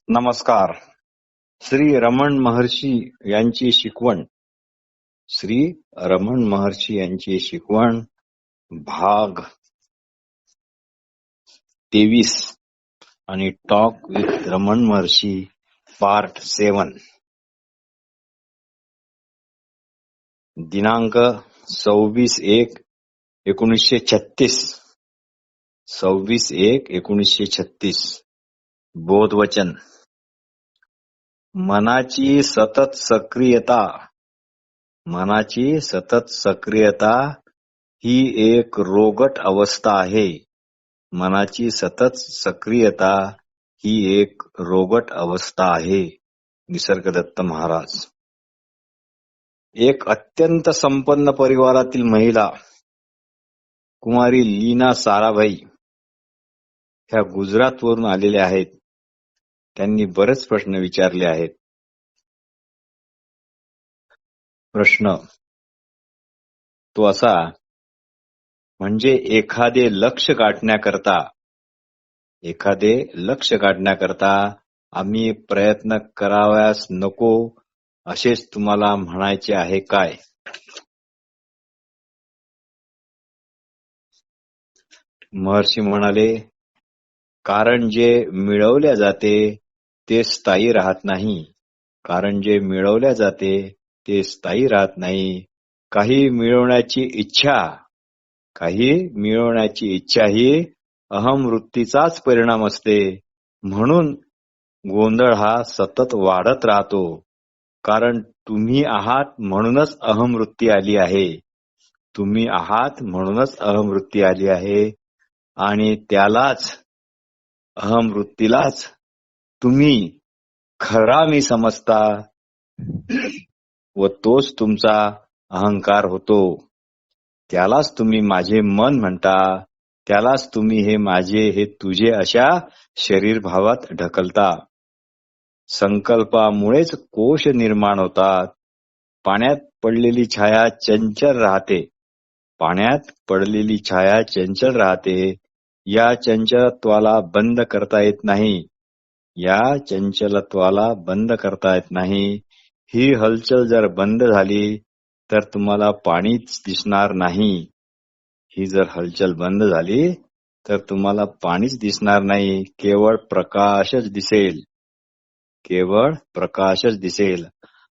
नमस्कार. श्री रमण महर्षी यांची शिकवण. श्री रमण महर्षी यांची शिकवण भाग 23 आणि talk with Raman Maharshi part 7. दिनांक 26/1/1936. 26/1/1936. बोधवचन. मनाची सतत सक्रियता ही एक रोगट अवस्था आहे. मनाची सतत सक्रियता ही एक रोगट अवस्था आहे. निसर्गदत्त महाराज. एक अत्यंत संपन्न परिवारातील महिला कुमारी लीना साराभाई ह्या गुजरातवरून आलेल्या आहेत. त्यांनी बरेच प्रश्न विचारले आहेत. प्रश्न तो असा, म्हणजे एखादे लक्ष गाठण्याकरता आम्ही प्रयत्न करावयास नको असेच तुम्हाला म्हणायचे आहे काय? महर्षी म्हणाले, कारण जे मिळवल्या जाते ते स्थायी राहत नाही. काही मिळवण्याची इच्छा ही अहमवृत्तीचाच परिणाम असते. म्हणून गोंधळ हा सतत वाढत राहतो. कारण तुम्ही आहात म्हणूनच अहमवृत्ती आली आहे. आणि अहमवृत्तीलाच तुम्ही खरा मी समजता व तोच तुमचा अहंकार होतो. त्यालाच तुम्ही माझे मन म्हणता. त्यालाच तुम्ही हे माझे, हे तुझे अशा शरीर भावात ढकलता. संकल्पामुळेच कोश निर्माण होतात. पाण्यात पडलेली छाया चंचल राहते. या चंचलत्वाला बंद करता येत नाही. ही हलचल जर बंद झाली तर तुम्हाला पाणीच दिसणार नाही. केवळ प्रकाशच दिसेल.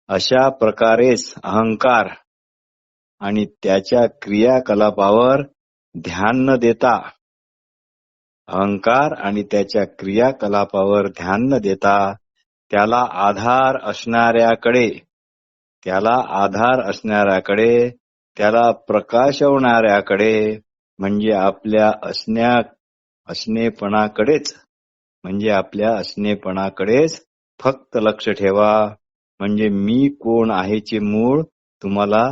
अशा प्रकारेच अहंकार आणि त्याच्या क्रियाकलापावर ध्यान न देता त्याला आधार असणाऱ्याकडे, त्याला प्रकाशवणाऱ्याकडे म्हणजे आपल्या असणेपणाकडेच फक्त लक्ष ठेवा. म्हणजे मी कोण आहेचे मूळ तुम्हाला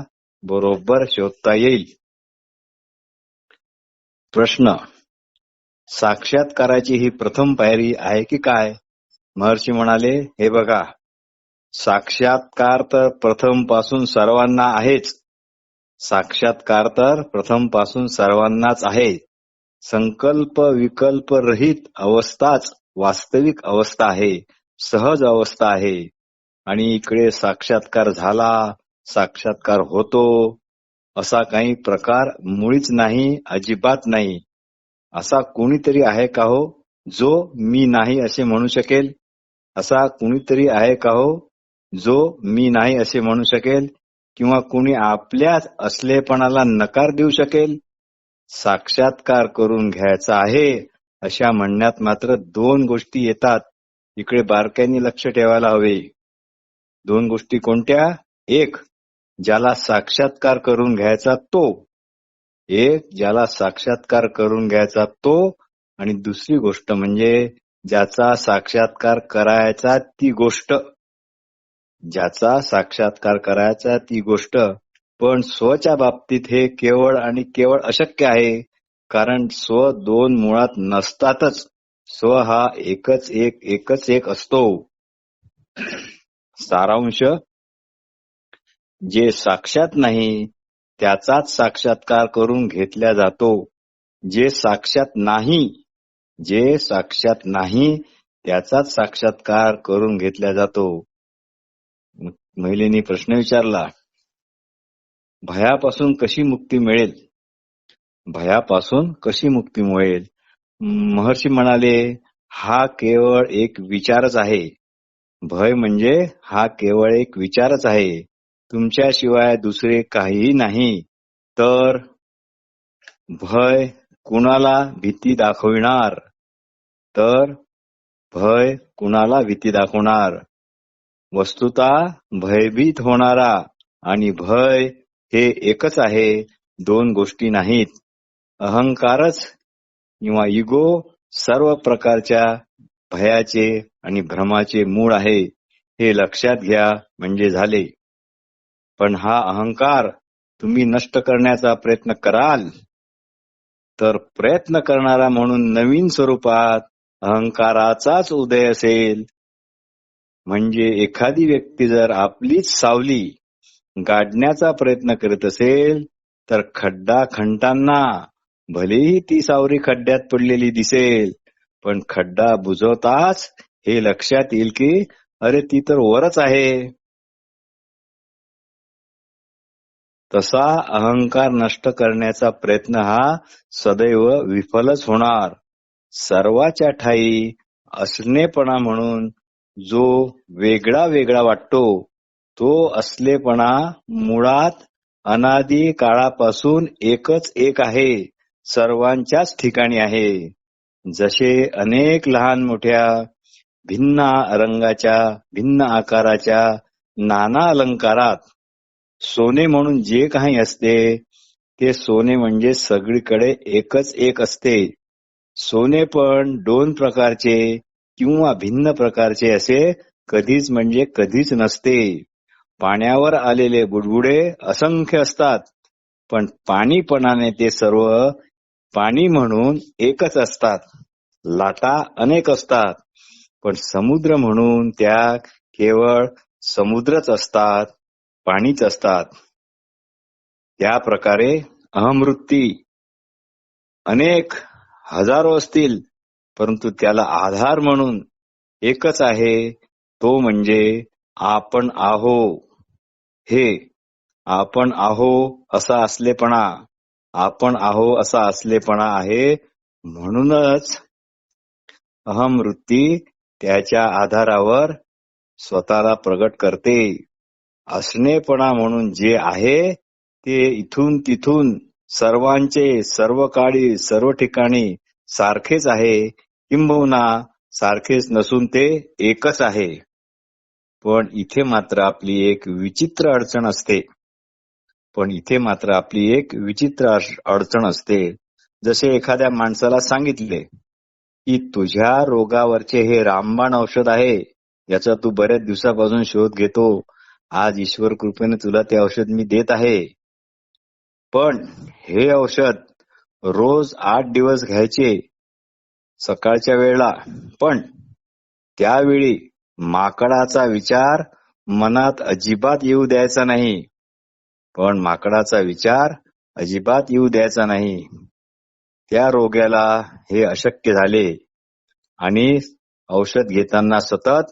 बरोबर शोधता येईल. प्रश्न, साक्षात्काराची ही प्रथम पायरी आहे की काय? महर्षी म्हणाले, हे बघा, साक्षात्कार तर प्रथम पासून सर्वांनाच आहे. संकल्प विकल्प रहित अवस्थाच वास्तविक अवस्था आहे, सहज अवस्था आहे. आणि इकडे साक्षात्कार झाला, साक्षात्कार होतो असा काही प्रकार मुळीच नाही, अजिबात नाही. असा कोणीतरी आहे का हो जो मी नाही असे म्हणू शकेल? किंवा कुणी आपल्या असलेपणाला नकार देऊ शकेल? साक्षात्कार करून घ्यायचा आहे अशा म्हणण्यात मात्र 2 गोष्टी येतात. इकडे बारकाईने लक्ष ठेवायला हवे. 2 गोष्टी कोणत्या? एक, ज्याला साक्षात्कार करून घ्यायचा तो. आणि दुसरी गोष्ट म्हणजे ज्याचा साक्षात्कार करायचा ती गोष्ट. पण स्वच्या बाबतीत हे केवळ आणि केवळ अशक्य आहे. कारण स्व 2 मुळात नसतातच. स्व हा एकच एक असतो. सारांश, जे साक्षात नाही त्याचाच साक्षात्कार करून घेतला जातो. जे साक्षात नाही त्याचाच साक्षात्कार करून घेतला जातो. महिलेने प्रश्न विचारला, भयापासून कशी मुक्ती मिळेल? भयापासून कशी मुक्ती मिळेल? महर्षी म्हणाले, हा केवळ एक विचारच आहे. भय म्हणजे हा केवळ एक विचारच आहे, तुमच्याशिवाय दुसरे काहीही नाही. तर भय कुणाला भीती दाखविणार? तर भय कुणाला भीती दाखवणार? वस्तुतः भयभीत होणारा आणि भय हे एकच आहे, दोन गोष्टी नाहीत. अहंकारच किंवा इगो सर्व प्रकारच्या भयाचे आणि भ्रमाचे मूळ आहे, हे लक्षात घ्या म्हणजे झाले. पण हा अहंकार तुम्ही नष्ट करण्याचा प्रयत्न कराल तर प्रयत्न करणारा म्हणून नवीन स्वरूपात अहंकाराचाच उदय असेल. म्हणजे एखादी व्यक्ती जर आपलीच सावली गाडण्याचा प्रयत्न करीत असेल तर खड्डा खणताना भलेही ती सावली खड्ड्यात पडलेली दिसेल, पण खड्डा बुजवताच हे लक्षात येईल की अरे ती तर वरच आहे. तसा अहंकार नष्ट करण्याचा प्रयत्न हा सदैव विफलच होणार. सर्वाच्या ठाई असणेपणा म्हणून जो वेगळा वेगळा वाटतो, तो असलेपणा मुळात अनादी काळापासून एकच एक आहे, सर्वांच्याच ठिकाणी आहे. जसे अनेक लहान मोठ्या भिन्न रंगाच्या भिन्न आकाराच्या नाना अलंकारात सोने म्हणून जे काही असते ते सोने म्हणजे सगळीकडे एकच एक असते. सोने पण दोन प्रकारचे किंवा भिन्न प्रकारचे असे कधीच म्हणजे कधीच नसते. पाण्यावर आलेले बुडबुडे असंख्य असतात, पण पाणीपणाने ते सर्व पाणी म्हणून एकच असतात. लाटा अनेक असतात, पण समुद्र म्हणून त्या केवळ समुद्रच असतात, पाणीच असतात. त्या प्रकारे अहमवृत्ती अनेक हजारो असतील, परंतु त्याला आधार म्हणून एकच आहे, तो म्हणजे आपण आहो. हे आपण आहो असा असलेपणा, आपण आहो असा असलेपणा आहे. म्हणूनच अहमवृत्ती त्याच्या आधारावर स्वतःला प्रगट करते. असणेपणा म्हणून जे आहे ते इथून तिथून सर्वांचे सर्व काळी सर्व ठिकाणी सारखेच आहे, किंबहुना सारखेच नसून ते एकच आहे. पण इथे मात्र आपली एक विचित्र अडचण असते. जसे एखाद्या माणसाला सांगितले की तुझ्या रोगावरचे हे रामबाण औषध आहे, याचा तू बऱ्याच दिवसापासून शोध घेतो, आज ईश्वर कृपेने तुला ते औषध मी देत आहे. पण हे औषध रोज 8 दिवस घ्यायचे सकाळच्या वेळेला. पण त्यावेळी माकडाचा विचार मनात अजिबात येऊ द्यायचा नाही. त्या रोग्याला हे अशक्य झाले आणि औषध घेताना सतत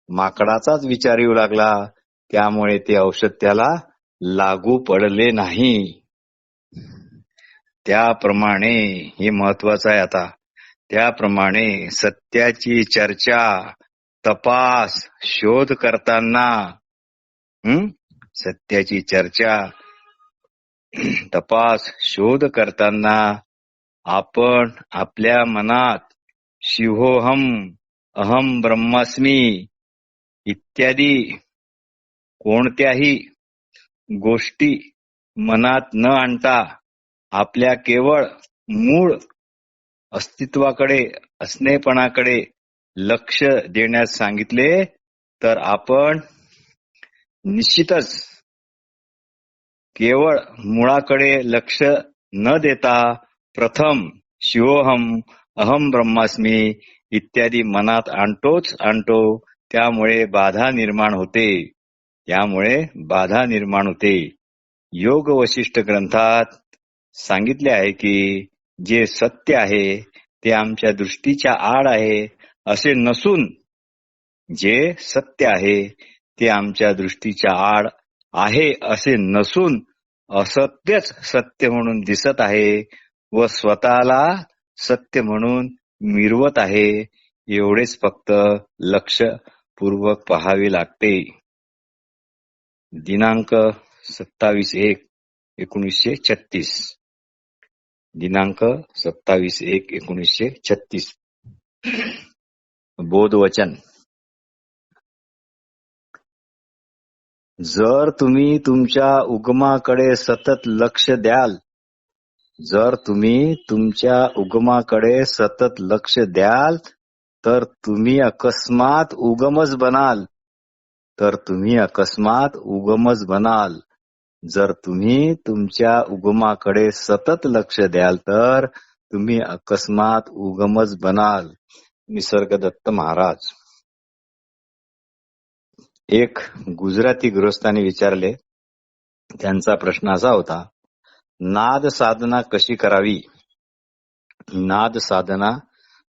माकडाचाच विचार येऊ लागला. त्यामुळे ते औषध त्याला लागू पडले नाही. त्याप्रमाणे हे महत्वाचं आहे. आता त्याप्रमाणे सत्याची चर्चा, तपास, शोध करताना सत्याची चर्चा, तपास, शोध करताना आपण आपल्या मनात शिवोहम, अहम ब्रह्मास्मी इत्यादी कोणत्याही गोष्टी मनात न आणता आपल्या केवळ मूळ अस्तित्वाकडे, असणेपणाकडे लक्ष देण्यास सांगितले, तर आपण निश्चितच केवळ मुळाकडे लक्ष न देता प्रथम शिवोहम, अहम ब्रह्मास्मी इत्यादी मनात आणतो. त्यामुळे बाधा निर्माण होते. योग वशिष्ठ ग्रंथात सांगितले आहे की जे सत्य आहे ते आमच्या दृष्टीच्या आड आहे असे नसून जे सत्य आहे ते आमच्या दृष्टीच्या आड आहे असे नसून असत्यच सत्य म्हणून दिसत आहे व स्वतःला सत्य म्हणून मिरवत आहे. एवढेच फक्त लक्षपूर्वक पाहावे लागते. दिनांक 27/1/1936. दिनांक 27/1/1936. बोधवचन. जर तुम्ही तुमच्या उगमाकडे सतत लक्ष द्याल, जर तुम्ही तुमच्या उगमाकडे सतत लक्ष द्याल तर तुम्ही अकस्मात उगमच बनाल. तर तुम्ही अकस्मात उगमच बनाल. जर तुम्ही तुमच्या उगमाकडे सतत लक्ष द्याल तर तुम्ही अकस्मात उगमच बनाल. निसर्गदत्त महाराज. एक गुजराती गृहस्थाने विचारले, त्यांचा प्रश्न असा होता, नाद साधना कशी करावी? नाद साधना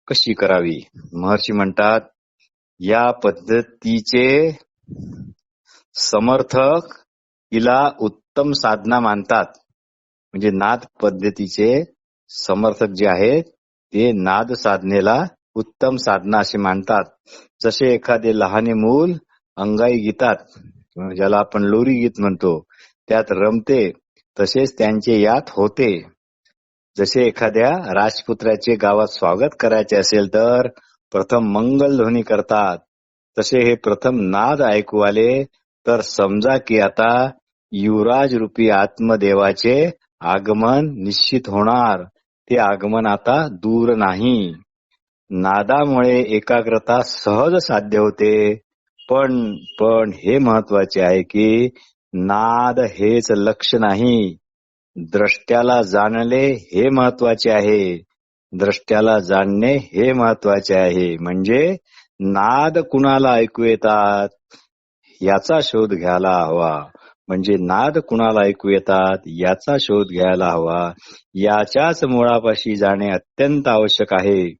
कशी करावी? महर्षी म्हणतात, या पद्धतीचे समर्थक हिला उत्तम साधना मानतात. म्हणजे नाद पद्धतीचे समर्थक जे आहेत ते नाद साधनेला उत्तम साधना असे मानतात. जसे एखादे लहाने मूल अंगाई गीतात, ज्याला आपण लोरी गीत म्हणतो, त्यात रमते, तसेच त्यांचे यात होते. जसे एखाद्या राजपुत्राचे गावात स्वागत करायचे असेल तर प्रथम मंगलध्वनी करतात, तसे हे प्रथम नाद ऐकू आले तर समजा की आता युवराज रूपी आत्मदेवाचे आगमन निश्चित होणार. ते आगमन आता दूर नाही. नादामुळे एकाग्रता सहज साध्य होते. पण हे महत्वाचे आहे की नाद हेच लक्ष्य नाही, द्रष्ट्याला जाणले हे महत्वाचे आहे. द्रष्ट्याला जाणणे हे महत्वाचे आहे. म्हणजे नाद कुणाला ऐकू येतात याचा शोध घ्यायला हवा. म्हणजे नाद कुणाला ऐकू येतात याचा शोध घ्यायला हवा. याच्याच मुळापाशी जाणे अत्यंत आवश्यक आहे.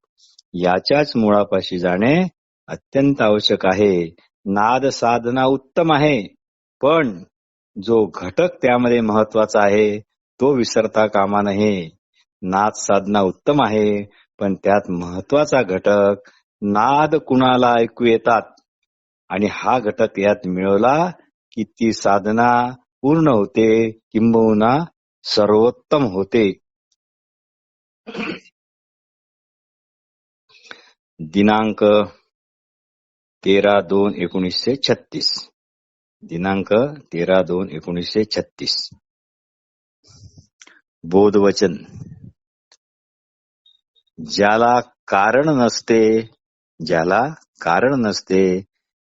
याच्याच मुळापाशी जाणे अत्यंत आवश्यक आहे. नाद साधना उत्तम आहे, पण जो घटक त्यामध्ये महत्वाचा आहे तो विसरता कामा नये. नाद साधना उत्तम आहे, पण त्यात महत्वाचा घटक नाद कुणाला ऐकू येतात आणि हा घटक यात मिळवला की ती साधना पूर्ण होते, किंबहुना सर्वोत्तम होते. दिनांक 13/2/1936. दिनांक 13/2/1936. बोधवचन. ज्याला कारण नसते, ज्याला कारण नसते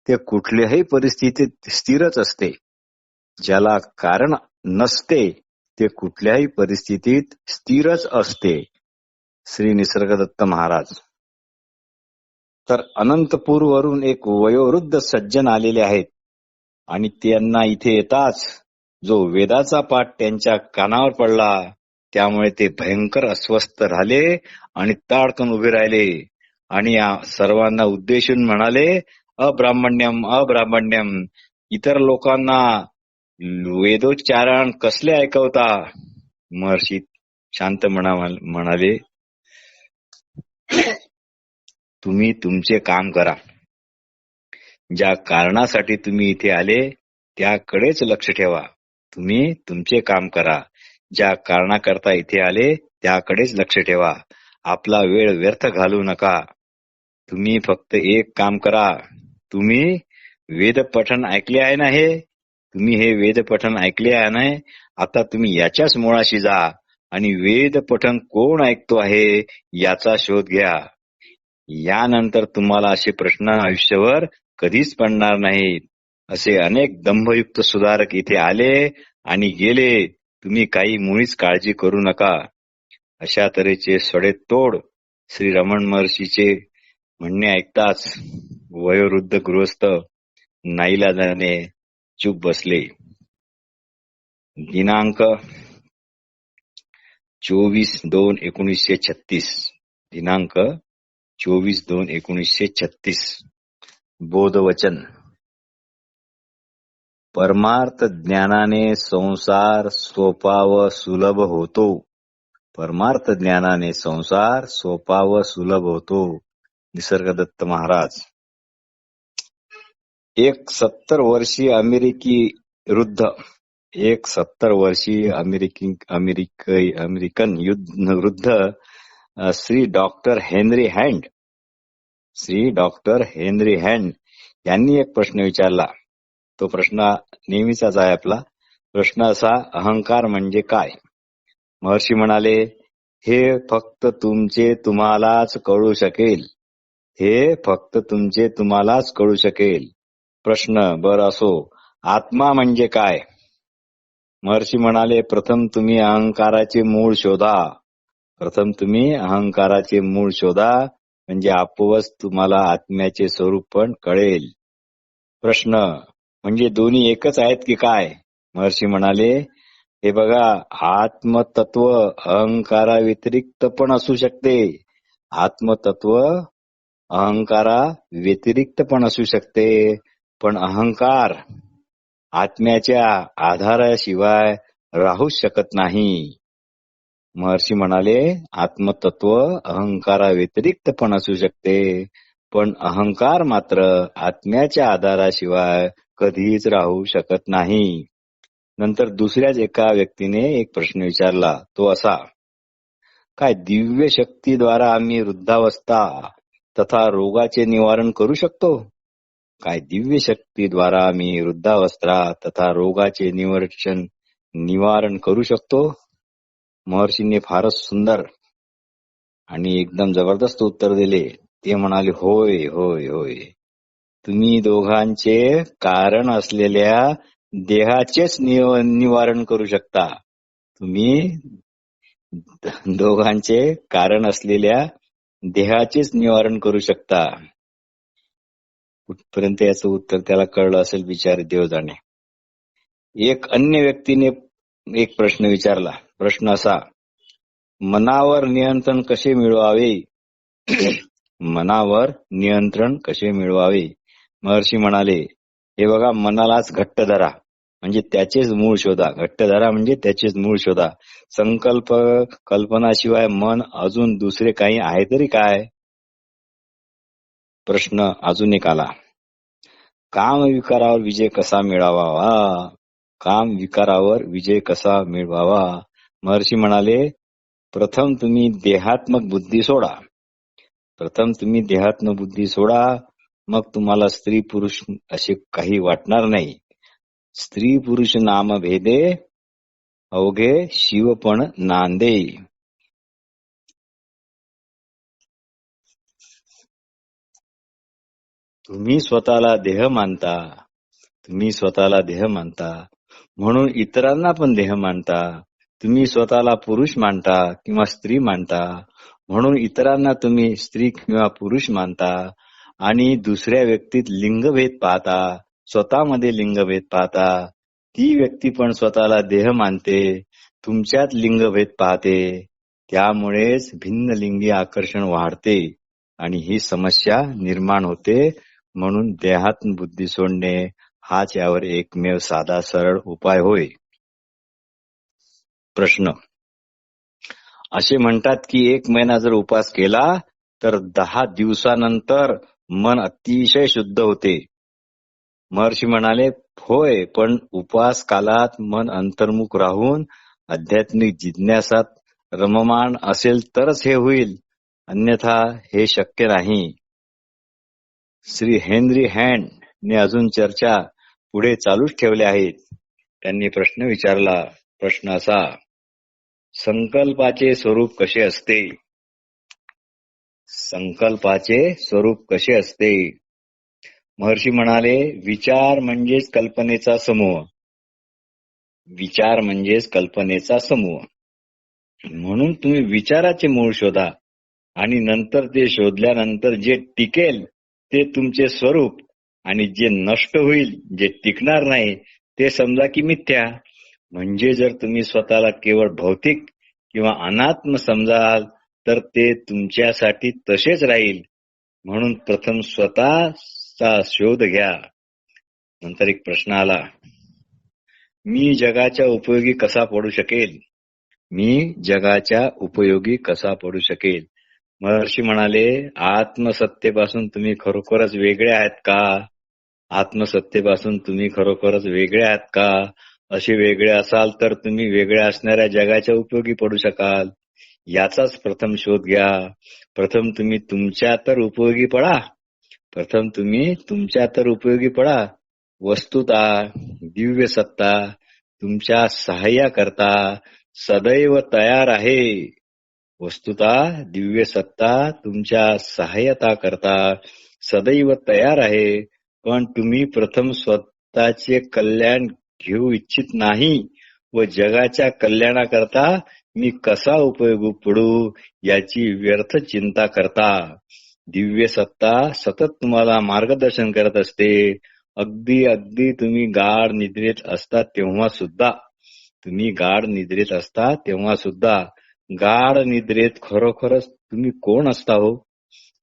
ते कुठल्याही परिस्थितीत स्थिरच असते. ज्याला कारण नसते ते कुठल्याही परिस्थितीत स्थिरच असते. श्री निसर्गदत्त महाराज. तर अनंतपूरवरून एक वयोवृद्ध सज्जन आलेले आहेत आणि त्यांना इथे येताच जो वेदाचा पाठ त्यांच्या कानावर पडला त्यामुळे ते भयंकर अस्वस्थ झाले आणि ताडकन उभे राहिले आणि सर्वांना उद्देशून म्हणाले, अब्राह्मण्यम अब्राह्मण्यम. इतर लोकांना वेदोच्चारण कसले ऐकवता? महर्षी शांत म्हणाले, तुम्ही तुमचे काम करा. ज्या कारणासाठी तुम्ही इथे आले त्याकडेच लक्ष ठेवा. तुम्ही तुमचे काम करा. ज्या कारणाकरता इथे आले त्याकडेच लक्ष ठेवा. आपला वेळ व्यर्थ घालवू नका. तुम्ही फक्त एक काम करा. तुम्ही वेद पठण ऐकले आहे ना? तुम्ही हे वेद पठण ऐकले आहे ना? आता तुम्ही याच्याच मुळाशी जा आणि वेद पठण कोण ऐकतो आहे याचा शोध घ्या. यानंतर तुम्हाला असे प्रश्न आयुष्यभर कधीच पडणार नाहीत. असे अनेक दंभयुक्त सुधारक इथे आले आणि गेले. तुम्ही काही मुळीच काळजी करू नका. अशा तऱ्हेचे सडेतोड श्री रमण महर्षीचे म्हणणे ऐकताच वयोवृद्ध गृहस्थ नाईलाजाने चूप बसले. दिनांक 24/2/1936. दिनांक 24/2/1936 बोधवचन. परमार्थ ज्ञानाने संसार सोपा व सुलभ होतो. परमार्थ ज्ञानाने संसार सोपा व सुलभ होतो. निसर्गदत्त महाराज. एक 70 वर्षीय अमेरिकन वृद्ध श्री डॉक्टर हेनरी हँड यांनी एक प्रश्न विचारला. तो प्रश्न नेहमीचाच आहे आपला. प्रश्न असा, अहंकार म्हणजे काय? महर्षी म्हणाले, हे फक्त तुम्हालाच कळू शकेल. प्रश्न, बरं असो, आत्मा म्हणजे काय? महर्षी म्हणाले, प्रथम तुम्ही अहंकाराचे मूळ शोधा, म्हणजे आपोआपच तुम्हाला आत्म्याचे स्वरूप पण कळेल. प्रश्न, म्हणजे दोन्ही एकच आहेत की काय? महर्षी म्हणाले, हे बघा, आत्मतत्व अहंकारा व्यतिरिक्त पण असू शकते. पण अहंकार आत्म्याच्या आधाराशिवाय राहूच शकत नाही. महर्षी म्हणाले, आत्मतत्व अहंकारा व्यतिरिक्त पण असू शकते, पण अहंकार मात्र आत्म्याच्या आधाराशिवाय कधीच राहू शकत नाही. नंतर दुसऱ्याच एका व्यक्तीने एक प्रश्न विचारला. तो असा, काय दिव्य शक्तीद्वारा आम्ही वृद्धावस्था तथा रोगाचे निवारण करू शकतो? निवारण करू शकतो? महर्षींनी फारच सुंदर आणि एकदम जबरदस्त उत्तर दिले. ते म्हणाले, होय होय होय, तुम्ही दोघांचे कारण असलेल्या देहाचेच निवारण करू शकता. कुठपर्यंत याचं उत्तर त्याला कळलं असेल, बिचारे देव जाणे. एक अन्य व्यक्तीने एक प्रश्न विचारला. प्रश्न असा, मनावर नियंत्रण कसे मिळवावे? महर्षी म्हणाले, हे बघा, मनालाच घट्ट धरा, म्हणजे त्याचेच मूळ शोधा. कल्पनाशिवाय मन अजून दुसरे काही आहे तरी काय? प्रश्न अजून एक आला, काम विकारावर विजय कसा मिळवावा? महर्षी म्हणाले, प्रथम तुम्ही देहात्मक बुद्धी सोडा, मग तुम्हाला स्त्री पुरुष असे काही वाटणार नाही. स्त्री पुरुष नाम भेदे अवघे शिव पण नांदे. तुम्ही स्वतःला देह मानता, म्हणून इतरांना पण देह मानता. तुम्ही स्वतःला पुरुष मानता किंवा स्त्री मानता, म्हणून इतरांना तुम्ही स्त्री किंवा पुरुष मानता. आणि दुसऱ्या व्यक्तीत लिंगभेद पाहता, स्वतःमध्ये लिंगभेद पाहता. ती व्यक्ती पण स्वतःला देह मानते, तुमच्यात लिंगभेद पाहते. त्यामुळेच भिन्न लिंगी आकर्षण वाढते आणि ही समस्या निर्माण होते. म्हणून देहात्म बुद्धी सोडणे हाच यावर एकमेव साधा सरळ उपाय होय. प्रश्न, असे म्हणतात की 1 महिना जर उपास केला तर 10 दिवसानंतर मन अतिशय शुद्ध होते. महर्षी म्हणाले, होय, पण उपवास कालात मन अंतर्मुख राहून आध्यात्मिक जिज्ञासात रममाण असेल तरच हे होईल, अन्यथा हे शक्य नाही. श्री हेनरी हँड ने अजून चर्चा पुढे चालूच ठेवल्या आहेत. त्यांनी प्रश्न विचारला. प्रश्न असा, संकल्पाचे स्वरूप कसे असते? महर्षी म्हणाले, विचार म्हणजेच कल्पनेचा समूह. म्हणून तुम्ही विचाराचे मूळ शोधा आणि नंतर ते शोधल्यानंतर जे टिकेल ते तुमचे स्वरूप, आणि जे नष्ट होईल, जे टिकणार नाही, ते समजा की मिथ्या. म्हणजे जर तुम्ही स्वतःला केवळ भौतिक किंवा अनात्म समजाल तर ते तुमच्यासाठी तसेच राहील, म्हणून प्रथम स्वतःचा शोध घ्या. नंतर एक प्रश्न आला, मी जगाच्या उपयोगी कसा पडू शकेल? मी जगाच्या उपयोगी कसा पडू शकेल? महर्षी म्हणाले, आत्मसत्तेपासून तुम्ही खरोखरच वेगळे आहेत का? आत्मसत्तेपासून तुम्ही खरोखरच वेगळे आहात का? असे वेगळे असाल तर तुम्ही वेगळ्या असणाऱ्या जगाच्या उपयोगी पडू शकाल. याचाच प्रथम शोध घ्या. प्रथम तुम्ही तुमच्या तर उपयोगी पडा. प्रथम तुम्ही तुमच्या तर उपयोगी पडा. वस्तुता दिव्य सत्ता तुमच्या सहाय्या करता सदैव तयार आहे. वस्तुता दिव्य सत्ता तुमच्या सहाय्यता करता सदैव तयार आहे. पण तुम्ही प्रथम स्वतःचे कल्याण घेऊ इच्छित नाही व जगाच्या कल्याणाकरता मी कसा उपयोगी पडू याची व्यर्थ चिंता करता. दिव्य सत्ता सतत तुम्हाला मार्गदर्शन करत असते. अगदी अगदी तुम्ही गाढ निद्रेत असता तेव्हा सुद्धा. गाढ निद्रेत खरोखरच तुम्ही कोण असता हो?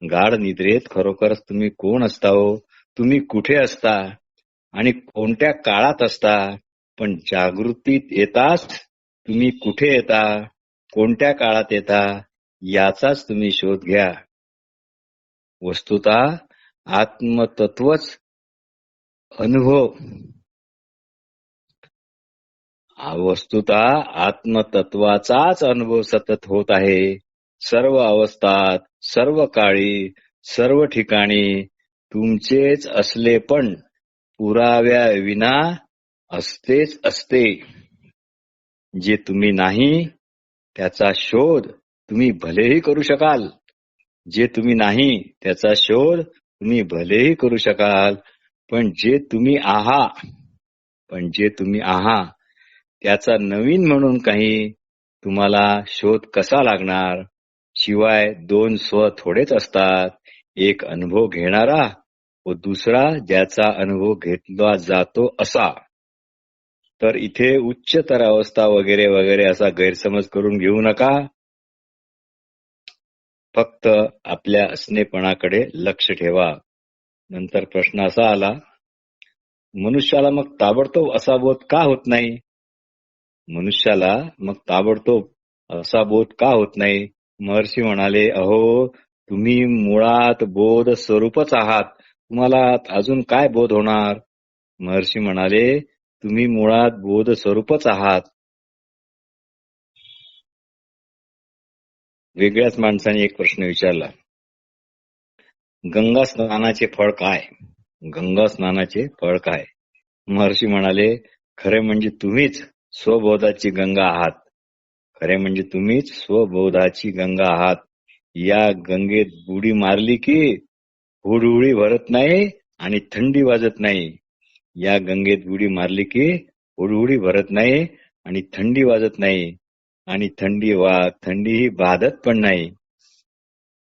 गाढ निद्रेत खरोखरच तुम्ही कोण असता हो? तुम्ही कुठे असता आणि कोणत्या काळात असता? पण जागृतीत येताच तुम्ही कुठे येता, कोणत्या काळात येता याचाच तुम्ही शोध घ्या. वस्तुतः आत्मतत्वच अनुभव वस्तुतः आत्मतत्वाचाच अनुभव सतत होत आहे. सर्व अवस्थात, सर्व काळी, सर्व ठिकाणी तुमचेच असले पण पुराव्या विना असतेच असते. जे तुम्ही नाही त्याचा शोध तुम्ही भलेही करू शकाल. जे तुम्ही नाही त्याचा शोध तुम्ही भलेही करू शकाल. पण जे तुम्ही आहात त्याचा नवीन म्हणून काही तुम्हाला शोध कसा लागणार? शिवाय दोन स्व थोडेच असतात. एक अनुभव घेणारा व दुसरा ज्याचा अनुभव घेतला जातो असा. तर इथे उच्चतर अवस्था वगैरे वगैरे असा गैरसमज करून घेऊ नका. फक्त आपल्या असणेपणाकडे लक्ष ठेवा. नंतर प्रश्न असा आला, मनुष्याला मग ताबडतोब असा बोध का होत नाही? मनुष्याला मग ताबडतोब असा बोध का होत नाही? महर्षी म्हणाले, अहो तुम्ही मुळात बोध स्वरूपच आहात. तुम्हाला अजून काय बोध होणार? महर्षी म्हणाले, तुम्ही मुळात बोध स्वरूपच आहात. वेगळ्याच माणसाने एक प्रश्न विचारला, गंगा स्नानाचे फळ काय? गंगा स्नानाचे फळ काय? महर्षी म्हणाले, खरे म्हणजे तुम्हीच स्वबोधाची गंगा आहात. खरे म्हणजे तुम्हीच स्वबोधाची गंगा आहात. या गंगेत बुडी मारली की हुडहुडी भरत नाही आणि थंडी वाजत नाही. या गंगेत बुडी मारली की हुडहुडी भरत नाही आणि थंडी वाजत नाही आणि थंडीही बाधत पण नाही.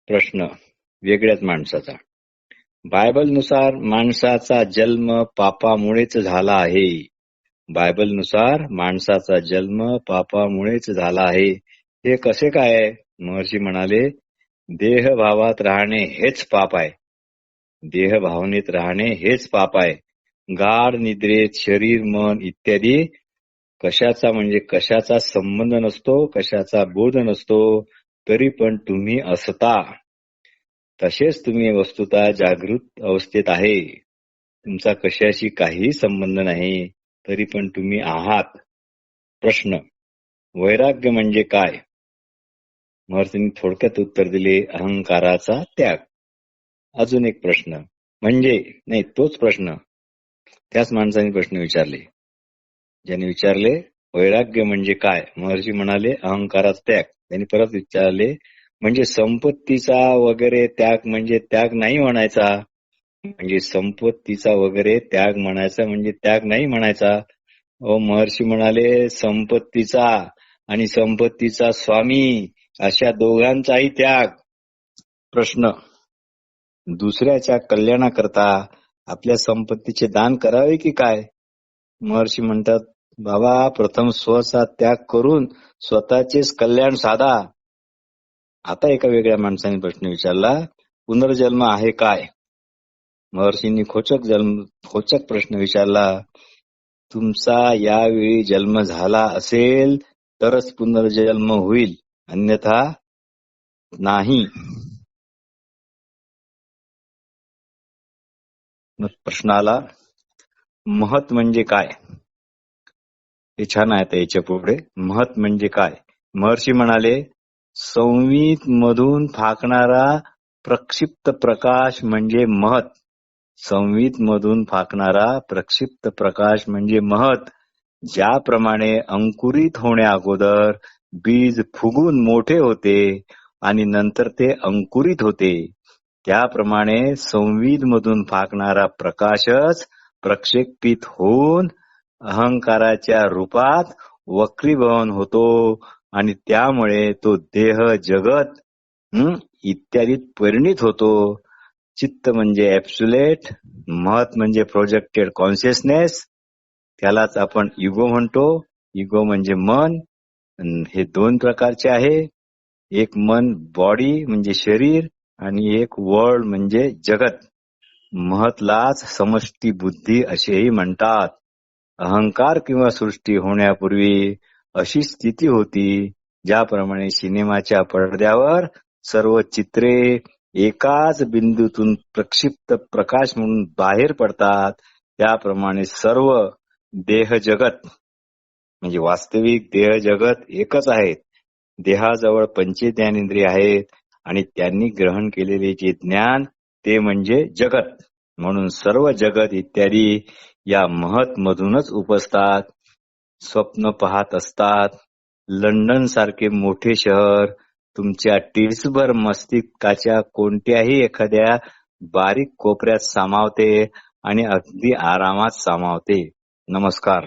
प्रश्न वेगळ्याच माणसाचा, बायबलनुसार माणसाचा जन्म पापामुळेच झाला आहे. बायबलनुसार माणसाचा जन्म पापामुळेच झाला आहे. हे कसे काय? महर्षी म्हणाले, देहभावात राहणे हेच पाप आहे. देहभावनेत राहणे हेच पाप आहे. गाढ निद्रेत शरीर मन इत्यादी कशाचा संबंध नसतो, कशाचा बोध नसतो, तरी पण तुम्ही असता. तसेच तुम्ही वस्तुतः जागृत अवस्थेत आहे. तुमचा कशाशी काही संबंध नाही, तरी पण तुम्ही आहात. प्रश्न वैराग्य म्हणजे काय? महर्षींनी थोडक्यात उत्तर दिले, अहंकाराचा त्याग. अजून एक प्रश्न म्हणजे नाही तोच प्रश्न त्याच माणसाने प्रश्न विचारले. ज्याने विचारले वैराग्य म्हणजे काय, महर्षी म्हणाले अहंकाराचा त्याग. त्यांनी परत विचारले म्हणजे संपत्तीचा वगैरे त्याग म्हणजे त्याग नाही म्हणायचा. म्हणजे संपत्तीचा वगैरे त्याग म्हणायचा म्हणजे त्याग नाही म्हणायचा. महर्षी म्हणाले संपत्तीचा आणि संपत्तीचा स्वामी अशा दोघांचाही त्याग. प्रश्न दुसऱ्याच्या कल्याणाकरता आपल्या संपत्तीचे दान करावे की काय? महर्षी म्हणतात, बाबा प्रथम स्वचा त्याग करून स्वतःचेच कल्याण साधा. आता एका वेगळ्या माणसाने प्रश्न विचारला, पुनर्जन्म आहे काय? महर्षींनी खोचक प्रश्न विचारला. तुमचा यावेळी जन्म झाला असेल तरच पुनर्जन्म होईल, अन्यथा नाही. मग प्रश्न आला, महत म्हणजे काय? हे छान आहे. याच्या पुढे महत म्हणजे काय? महर्षी म्हणाले, संवित मधून फाकणारा प्रक्षिप्त प्रकाश म्हणजे महत. संवित मधून फाकणारा प्रक्षिप्त प्रकाश म्हणजे महत. ज्याप्रमाणे अंकुरित होण्या अगोदर बीज फुगून मोठे होते आणि नंतर ते अंकुरित होते, त्याप्रमाणे संविद मधून फाकणारा प्रकाशच प्रक्षेपित होऊन अहंकाराच्या रूपात वक्रीभवन होतो आणि त्यामुळे तो देह, जगत इत्यादीत परिणित होतो. चित्त म्हणजे ऍब्सुलेट, महत म्हणजे प्रोजेक्टेड कॉन्शियसनेस, त्यालाच आपण इगो म्हणतो. इगो म्हणजे मन. हे दोन प्रकारचे आहे. एक मन बॉडी म्हणजे शरीर आणि एक वर्ल्ड म्हणजे जगत. महतलाच समष्टी बुद्धी असेही म्हणतात. अहंकार किंवा सृष्टी होण्यापूर्वी अशी स्थिती होती ज्याप्रमाणे सिनेमाच्या पडद्यावर सर्व चित्रे एकाच बिंदूतून प्रक्षिप्त प्रकाश म्हणून बाहेर पडतात, त्याप्रमाणे सर्व देह जगत म्हणजे वास्तविक देह जगत एकच आहेत. देहाजवळ पंचज्ञानेंद्रिय आहेत आणि त्यांनी ग्रहण केलेले जे ज्ञान ते म्हणजे जगत. म्हणून सर्व जगत इत्यादी या महत मधूनच उपजतात. स्वप्न पाहत असतात. लंडन सारखे मोठे शहर तुमच्या टिल्सभर मस्तिष्काच्या कोणत्याही एखाद्या बारीक कोपऱ्यात सामावते आणि अगदी आरामात सामावते. नमस्कार.